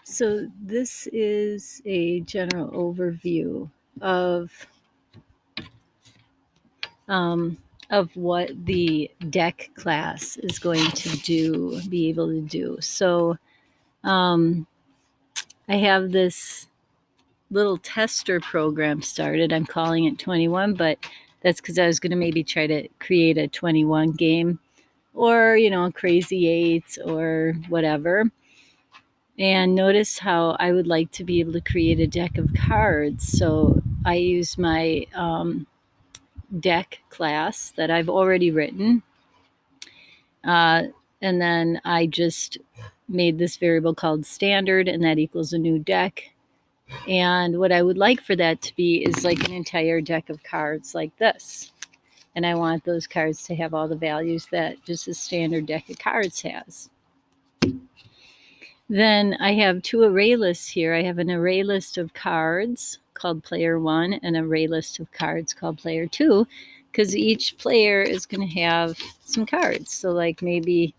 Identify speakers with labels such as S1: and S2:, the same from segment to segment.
S1: So this is a general overview of what the deck class is going to be able to do. So I have this little tester program started. I'm calling it 21, but that's because I was going to maybe try to create a 21 game or, Crazy Eights or whatever. And notice how I would like to be able to create a deck of cards. So I use my deck class that I've already written. And then I just made this variable called standard, and that equals a new deck. And what I would like for that to be is like an entire deck of cards like this. And I want those cards to have all the values that just a standard deck of cards has. Then I have two array lists here. I have an array list of cards called player 1 and an array list of cards called player 2, because each player is going to have some cards. So like maybe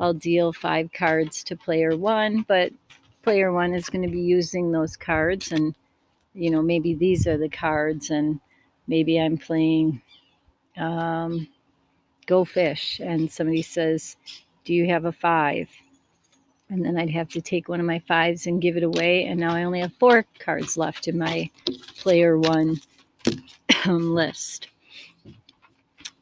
S1: I'll deal 5 cards to player 1, but player 1 is going to be using those cards, and maybe these are the cards, and maybe I'm playing Go Fish, and somebody says, do you have a 5? And then I'd have to take one of my 5s and give it away. And now I only have 4 cards left in my player 1 list.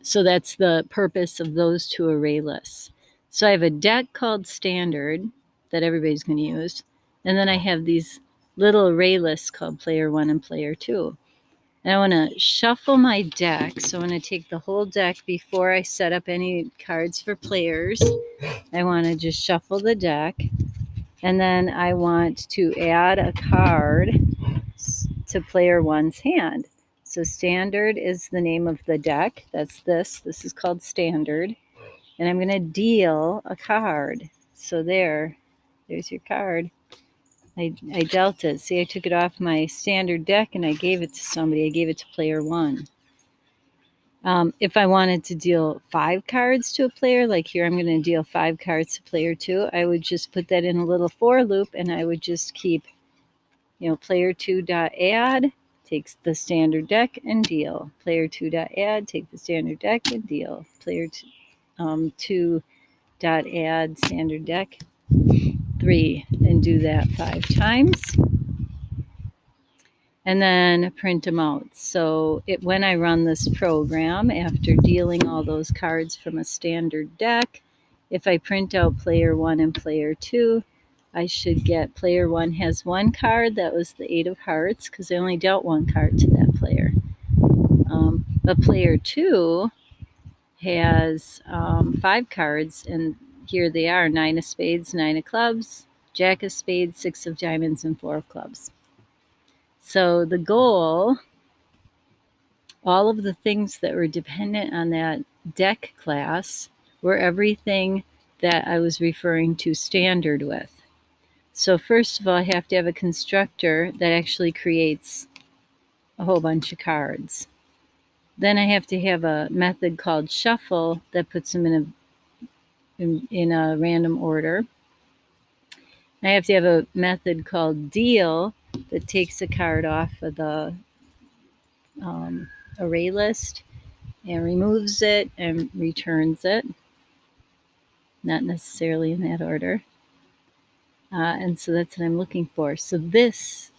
S1: So that's the purpose of those two array lists. So I have a deck called standard that everybody's going to use. And then I have these little array lists called player 1 and player 2. And I want to shuffle my deck. So I'm going to take the whole deck before I set up any cards for players. I want to just shuffle the deck. And then I want to add a card to player 1's hand. So standard is the name of the deck. That's this. This is called standard. And I'm going to deal a card. So there's your card. I dealt it. See, I took it off my standard deck and I gave it to somebody. I gave it to player 1. If I wanted to deal 5 cards to a player, like here I'm going to deal 5 cards to player 2, I would just put that in a little for loop, and I would just keep, player 2.add, takes the standard deck and deal. Player 2.add, take the standard deck and deal. Player 2.add, standard deck 3, and do that 5 times. And then print them out. So when I run this program, after dealing all those cards from a standard deck, if I print out player 1 and player 2, I should get player 1 has 1 card. That was the 8 of hearts, because I only dealt 1 card to that player. But player 2 has 5 cards, and here they are: 9 of spades, 9 of clubs, jack of spades, 6 of diamonds, and 4 of clubs. So the goal, all of the things that were dependent on that deck class, were everything that I was referring to standard with. So first of all, I have to have a constructor that actually creates a whole bunch of cards. Then I have to have a method called shuffle that puts them in a random order. I have to have a method called deal that takes a card off of the array list and removes it and returns it. Not necessarily in that order. And so that's what I'm looking for. So this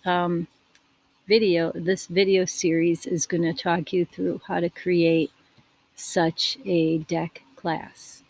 S1: video series is going to talk you through how to create such a deck class.